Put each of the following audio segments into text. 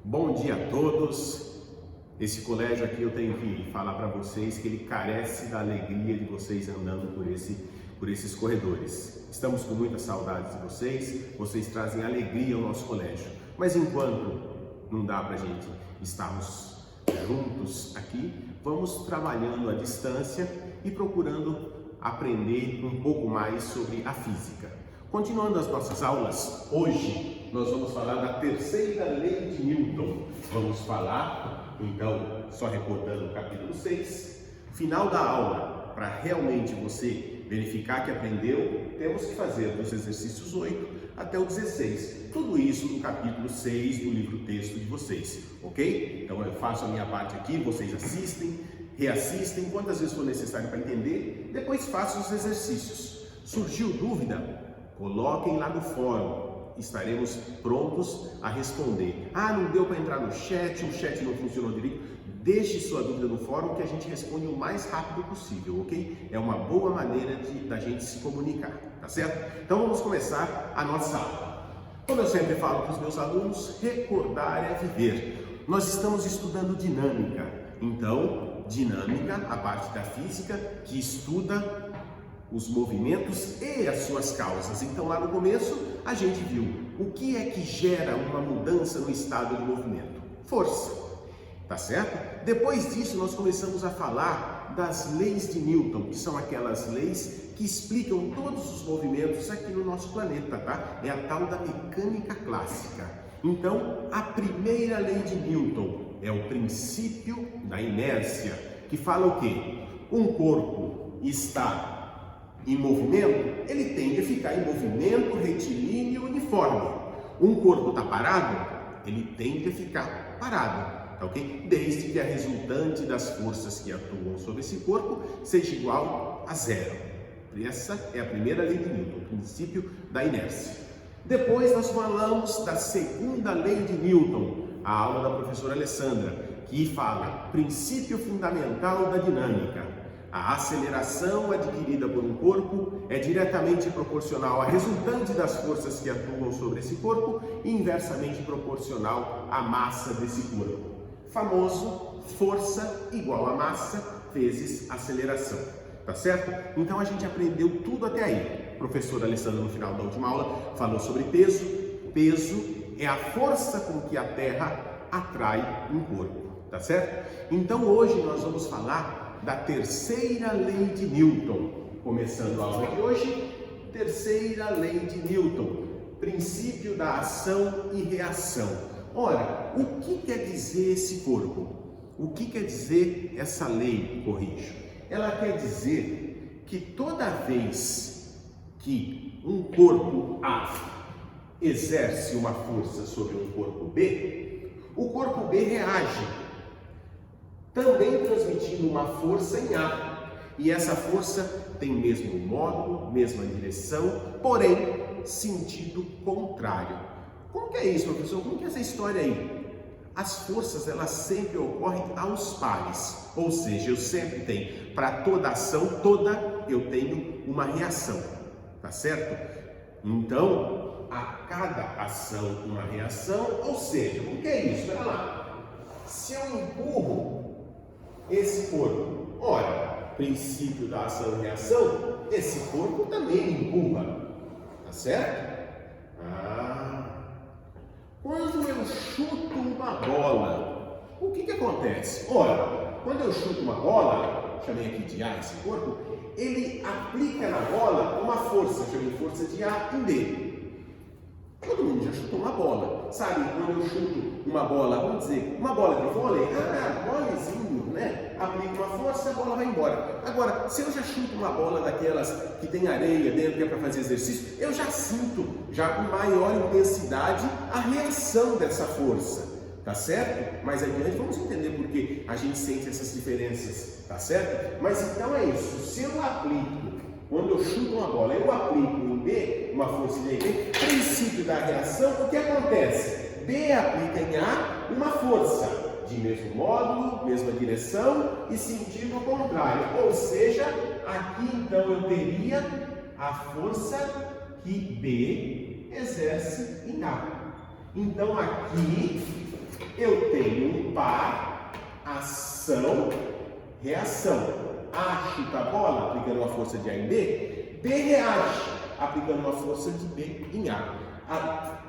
Bom dia a todos. Esse colégio aqui eu tenho que falar para vocês que ele carece da alegria de vocês andando por esses corredores. Estamos com muitas saudades de vocês trazem alegria ao nosso colégio. Mas enquanto não dá para a gente estarmos juntos aqui, vamos trabalhando à distância e procurando aprender um pouco mais sobre a física. Continuando as nossas aulas, hoje nós vamos falar da terceira lei de Newton. Vamos falar, então, só recordando o capítulo 6, final da aula, para realmente você verificar que aprendeu, temos que fazer dos exercícios 8 até o 16. Tudo isso no capítulo 6 do livro texto de vocês, ok? Então eu faço a minha parte aqui, vocês assistem, reassistem, quantas vezes for necessário para entender, depois façam os exercícios. Surgiu dúvida? Coloquem lá no fórum, estaremos prontos a responder. Não deu para entrar no chat, o chat não funcionou direito. Deixe sua dúvida no fórum que a gente responde o mais rápido possível, ok? É uma boa maneira da gente se comunicar, tá certo? Então vamos começar a nossa aula. Como eu sempre falo para os meus alunos, recordar é viver. Nós estamos estudando dinâmica, então dinâmica, a parte da física que estuda os movimentos e as suas causas. Então lá no começo a gente viu o que é que gera uma mudança no estado de movimento? Força, tá certo? Depois disso nós começamos a falar das leis de Newton, que são aquelas leis que explicam todos os movimentos aqui no nosso planeta, tá? É a tal da mecânica clássica. Então a primeira lei de Newton é o princípio da inércia, que fala o quê? Um corpo está em movimento, ele tende a ficar em movimento retilíneo uniforme. Um corpo está parado, ele tende a ficar parado, tá ok? Desde que a resultante das forças que atuam sobre esse corpo seja igual a zero. Essa é a primeira lei de Newton, o princípio da inércia. Depois nós falamos da segunda lei de Newton, a aula da professora Alessandra, que fala princípio fundamental da dinâmica. A aceleração adquirida por um corpo é diretamente proporcional à resultante das forças que atuam sobre esse corpo e inversamente proporcional à massa desse corpo. Famoso força igual a massa vezes aceleração, tá certo? Então a gente aprendeu tudo até aí. A professora Alessandra no final da última aula falou sobre peso. Peso é a força com que a Terra atrai um corpo, tá certo? Então hoje nós vamos falar da terceira lei de Newton. Começando a aula de hoje, terceira lei de Newton, princípio da ação e reação. Ora, o que quer dizer esse corpo? O que quer dizer essa lei, corrijo? Ela quer dizer que toda vez que um corpo A exerce uma força sobre um corpo B, o corpo B reage, também transmitindo uma força em A. E essa força tem mesmo módulo, mesma direção, porém, sentido contrário. Como que é isso, professor? Como que é essa história aí? As forças, elas sempre ocorrem aos pares. Ou seja, eu sempre tenho, para toda ação, eu tenho uma reação. Tá certo? Então, a cada ação, uma reação. Ou seja, o que é isso? Olha lá. Se eu empurro esse corpo, ora, princípio da ação e reação, esse corpo também empurra, tá certo? Quando eu chuto uma bola, o que acontece? Ora, quando eu chuto uma bola, chamei aqui de A esse corpo, ele aplica na bola uma força, chamei força de A em B. Todo mundo já chutou uma bola, sabe? Quando eu chuto uma bola, vamos dizer, uma bola de vôlei, vôleizinho, né? Aplica uma força, a bola vai embora. Agora, se eu já chuto uma bola daquelas que tem areia dentro, que é para fazer exercício, eu já sinto, já com maior intensidade, a reação dessa força, tá certo? Mais adiante vamos entender por que a gente sente essas diferenças, tá certo? Mas então é isso, se eu aplico, quando eu chuto uma bola, eu aplico em B, uma força de B, princípio da reação, o que acontece? B aplica em A uma força de mesmo módulo, mesma direção e sentido contrário. Ou seja, aqui então eu teria a força que B exerce em A. Então aqui Eu tenho um par, ação, reação. A chuta a bola, aplicando uma força de A em B, B reage, aplicando uma força de B em A.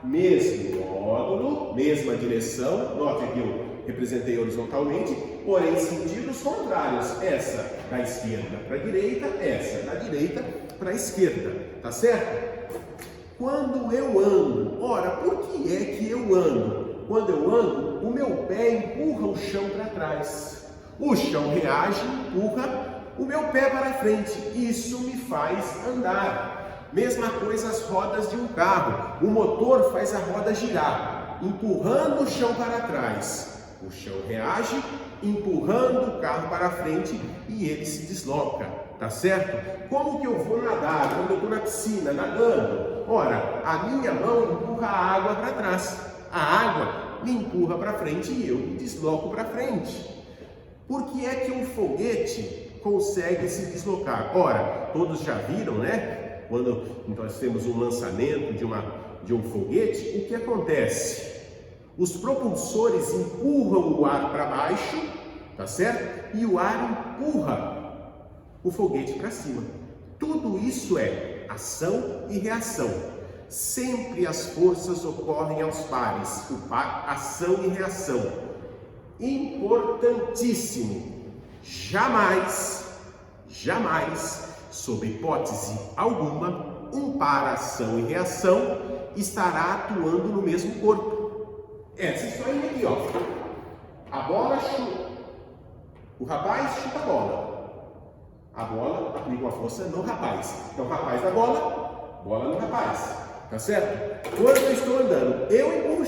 Mesmo módulo, mesma direção, note que eu representei horizontalmente, porém em sentidos contrários. Essa da esquerda para a direita, essa da direita para a esquerda, tá certo? Quando eu ando, ora, por que é que eu ando? Quando eu ando, o meu pé empurra o chão para trás. O chão reage, empurra o meu pé para frente. Isso me faz andar. Mesma coisa as rodas de um carro. O motor faz a roda girar, empurrando o chão para trás. O chão reage, empurrando o carro para frente e ele se desloca, tá certo? Como que eu vou nadar quando eu estou na piscina, nadando? Ora, a minha mão empurra a água para trás. A água me empurra para frente e eu me desloco para frente. Por que é que um foguete consegue se deslocar? Ora, todos já viram, né? Quando nós temos um lançamento de um foguete, o que acontece? Os propulsores empurram o ar para baixo, tá certo? E o ar empurra o foguete para cima. Tudo isso é ação e reação. Sempre as forças ocorrem aos pares, o par, ação e reação. Importantíssimo, jamais, sob hipótese alguma, um par, ação e reação estará atuando no mesmo corpo. Essa história aqui, ó. A bola chuta. O rapaz chuta a bola. A bola aplica uma força no rapaz. Então, o rapaz da bola, bola no rapaz. Tá certo? Quando eu estou andando, eu empurro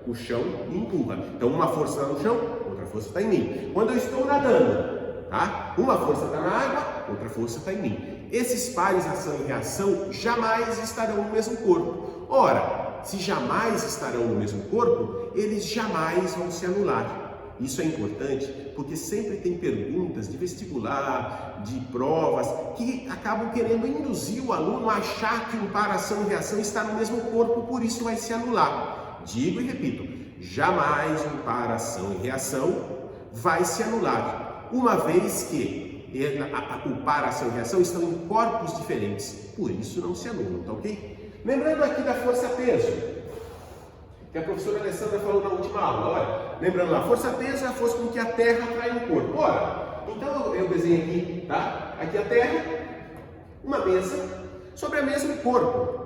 o chão me empurra. Então, uma força está no chão, outra força está em mim. Quando eu estou nadando, tá? Uma força está na água, outra força está em mim. Esses pares, ação e reação, jamais estarão no mesmo corpo. Ora, se jamais estarão no mesmo corpo, eles jamais vão se anular. Isso é importante porque sempre tem perguntas de vestibular, de provas, que acabam querendo induzir o aluno a achar que um par, ação e reação está no mesmo corpo, por isso vai se anular. Digo e repito, jamais um par, ação e reação vai se anular, uma vez que o par, ação e reação estão em corpos diferentes, por isso não se anulam, tá ok? Lembrando aqui da força-peso, que a professora Alessandra falou na última aula, olha, lembrando lá, força-peso é a força com que a Terra atrai o corpo. Ora, então eu desenho aqui, tá? Aqui a Terra, uma mesa, sobre a mesa um corpo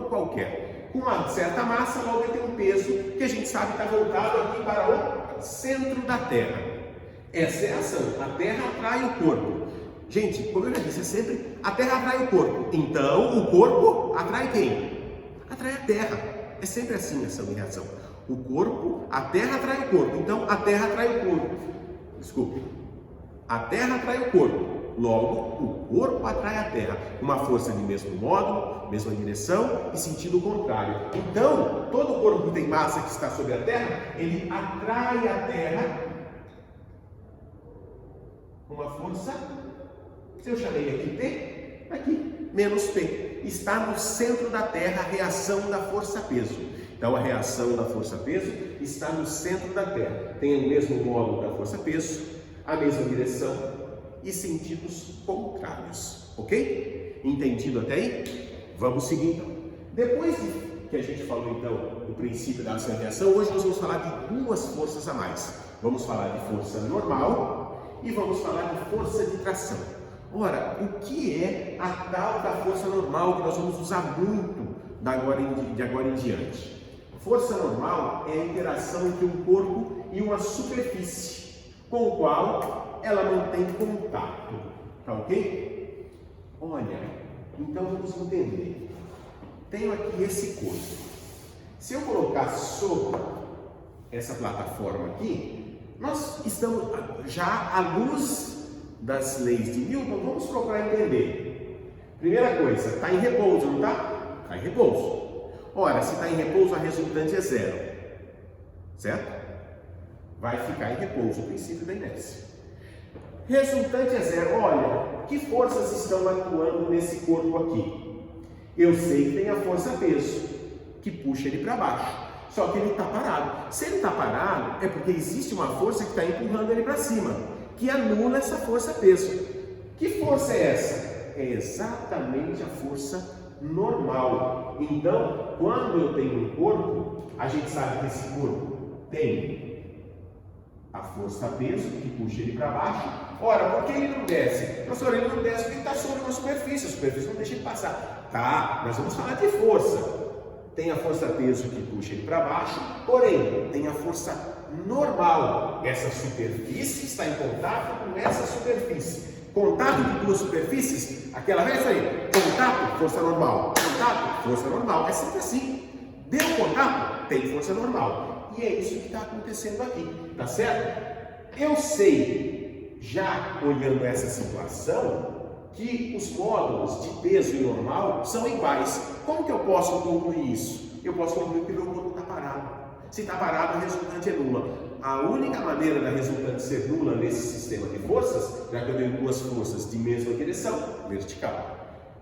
qualquer, com uma certa massa, logo ele tem um peso que a gente sabe está voltado aqui para o centro da Terra. Essa é a ação, a Terra atrai o corpo. Gente, como eu já disse, é sempre a Terra atrai o corpo, então o corpo atrai quem? Atrai a Terra. É sempre assim, ação e reação. O corpo, a Terra atrai o corpo. Então, a Terra atrai o corpo. Desculpe. A Terra atrai o corpo. Logo, o corpo atrai a Terra. Uma força de mesmo módulo, mesma direção e sentido contrário. Então, todo corpo que tem massa que está sobre a Terra, ele atrai a Terra uma força. Se eu chamei aqui P, aqui, menos P. Está no centro da Terra a reação da força-peso. Então, a reação da força-peso está no centro da Terra. Tem o mesmo módulo da força-peso, a mesma direção e sentidos contrários. Ok? Entendido até aí? Vamos seguir então. Depois que a gente falou então do princípio da ação e reação, hoje nós vamos falar de duas forças a mais. Vamos falar de força normal e vamos falar de força de tração. Ora, o que é a tal da força normal que nós vamos usar muito de agora em diante? Força normal é a interação entre um corpo e uma superfície com o qual ela mantém contato, tá ok? Olha, então vamos entender. Tenho aqui esse corpo. Se eu colocar sobre essa plataforma aqui, nós estamos já à luz das leis de Newton, vamos procurar entender. Primeira coisa, está em repouso, não está? Está em repouso. Ora, se está em repouso, a resultante é zero. Certo? Vai ficar em repouso, o princípio da inércia. Resultante é zero. Olha, que forças estão atuando nesse corpo aqui? Eu sei que tem a força-peso, que puxa ele para baixo. só que ele está parado. Se ele está parado, é porque existe uma força que está empurrando ele para cima, que anula essa força peso. Que força é essa? É exatamente a força normal. Então, quando eu tenho um corpo, a gente sabe que esse corpo tem a força peso que puxa ele para baixo. Ora, por que ele não desce? Professor, ele não desce porque ele está sobre uma superfície, a superfície não deixa ele passar. Tá, nós vamos falar de força. Tem a força peso que puxa ele para baixo, porém, tem a força normal. Essa superfície está em contato com essa superfície. Contato de duas superfícies, aquela vez aí, contato, força normal. Contato, força normal. É sempre assim. Deu contato, tem força normal. E é isso que está acontecendo aqui, tá certo? Eu sei, já olhando essa situação, que os módulos de peso e normal são iguais. Como que eu posso concluir isso? Eu posso concluir que o meu corpo está parado. Se está parado, a resultante é nula. A única maneira da resultante ser nula nesse sistema de forças, já que eu tenho duas forças de mesma direção, vertical,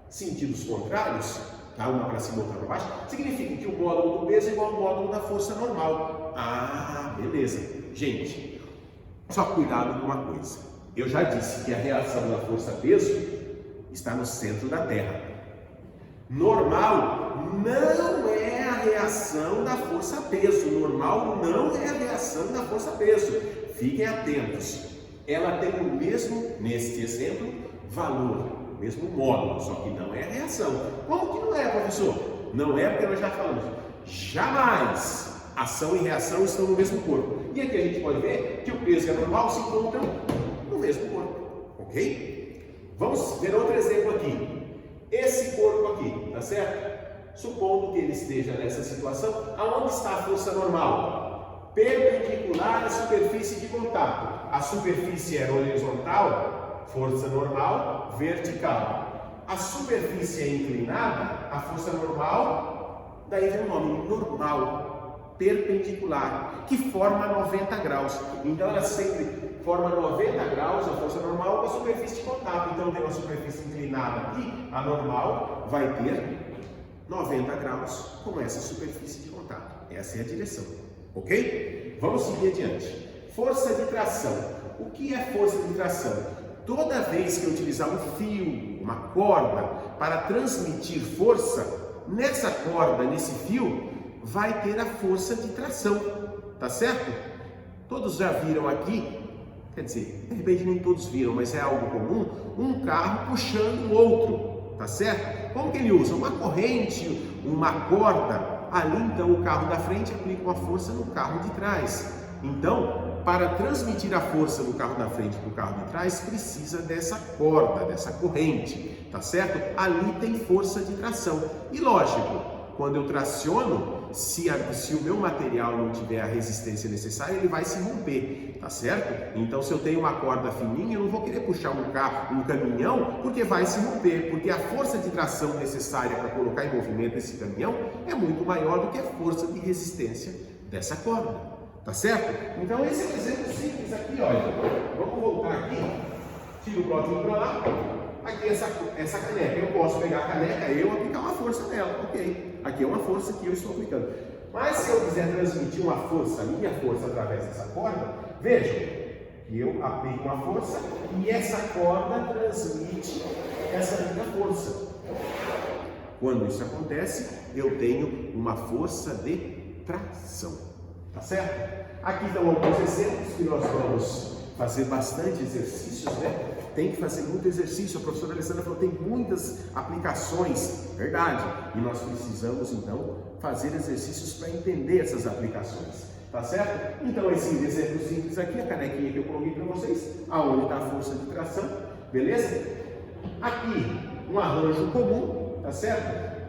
sentidos contrários, tá? Uma para cima e outra para baixo, significa que o módulo do peso é igual ao módulo da força normal. Ah, beleza. Gente, só cuidado com uma coisa. Eu já disse que a reação da força-peso está no centro da Terra. Normal não é a reação da força-peso. Normal não é a reação da força-peso. Fiquem atentos. Ela tem o mesmo, neste exemplo, valor, o mesmo módulo, só que não é a reação. Como que não é, professor? Não é porque nós já falamos. Jamais ação e reação estão no mesmo corpo. E aqui a gente pode ver que o peso e a normal se encontram no mesmo corpo. Ok? Vamos ver outro exemplo aqui. Esse corpo aqui, tá certo? Supondo que ele esteja nessa situação, aonde está a força normal? Perpendicular à superfície de contato. A superfície é horizontal, força normal, vertical. A superfície é inclinada, a força normal, daí vem o nome, normal, perpendicular, que forma 90 graus. Então ela sempre forma 90 graus, a força normal, com a superfície de contato. Então tem uma superfície inclinada aqui, a normal vai ter 90 graus com essa superfície de contato. Essa é a direção, ok? Vamos seguir adiante. Força de tração. O que é força de tração? Toda vez que eu utilizar um fio, uma corda, para transmitir força, nessa corda, nesse fio, vai ter a força de tração, tá certo? Todos já viram aqui, quer dizer, de repente nem todos viram, mas é algo comum, um carro puxando o outro, tá certo? Como que ele usa? Uma corrente, uma corda, ali então o carro da frente aplica uma força no carro de trás. Então, para transmitir a força do carro da frente para o carro de trás, precisa dessa corda, dessa corrente, tá certo? Ali tem força de tração. E lógico, quando eu traciono, se o meu material não tiver a resistência necessária, ele vai se romper, tá certo? Então, se eu tenho uma corda fininha, eu não vou querer puxar um caminhão, porque vai se romper, porque a força de tração necessária para colocar em movimento esse caminhão é muito maior do que a força de resistência dessa corda. Tá certo? Então esse é um exemplo simples aqui, olha. Vamos voltar aqui. Tira o bloquinho para lá. Aqui essa caneca. Eu posso pegar a caneca e eu aplicar uma força nela. Ok. Aqui é uma força que eu estou aplicando. Mas se eu quiser transmitir uma força, a minha força através dessa corda, vejam que eu aplico uma força e essa corda transmite essa minha força. Quando isso acontece, eu tenho uma força de tração. Tá certo? Aqui estão alguns exemplos que nós vamos fazer bastante exercícios, né? Tem que fazer muito exercício. A professora Alessandra falou que tem muitas aplicações, verdade? E nós precisamos, então, fazer exercícios para entender essas aplicações, tá certo? Então, esse exemplo simples aqui, a canequinha que eu coloquei para vocês, aonde está a força de tração, beleza? Aqui, um arranjo comum, tá certo?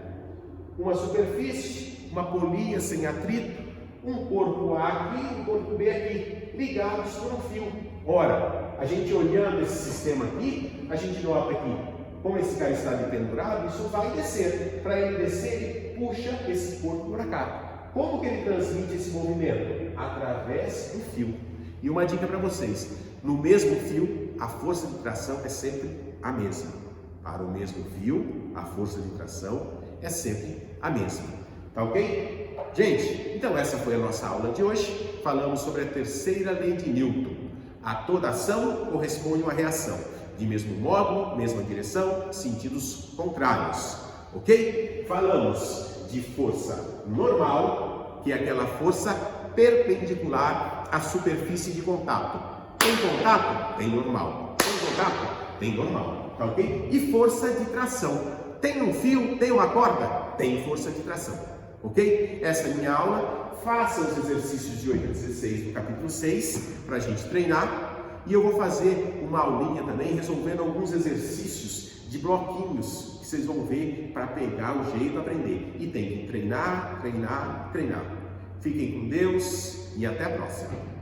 Uma superfície, uma polia sem atrito, um corpo A aqui, um corpo B aqui, ligados por um fio. Ora, a gente olhando esse sistema aqui, a gente nota que, como esse cara está ali pendurado, isso vai descer. Para ele descer, ele puxa esse corpo para cá. Como que ele transmite esse movimento? Através do fio. E uma dica para vocês, no mesmo fio, a força de tração é sempre a mesma. Para o mesmo fio, a força de tração é sempre a mesma. Tá ok? Gente, então essa foi a nossa aula de hoje. Falamos sobre a terceira lei de Newton. A toda ação corresponde uma reação. De mesmo modo, mesma direção, sentidos contrários. Ok? Falamos de força normal, que é aquela força perpendicular à superfície de contato. Tem contato? Tem normal. Tem contato? Tem normal. Tá ok? E força de tração. Tem um fio? Tem uma corda? Tem força de tração. Ok? Essa é a minha aula. Faça os exercícios de 8 a 16 do capítulo 6 para a gente treinar. E eu vou fazer uma aulinha também resolvendo alguns exercícios de bloquinhos que vocês vão ver para pegar o jeito de aprender. E tem que treinar, treinar, treinar. Fiquem com Deus e até a próxima.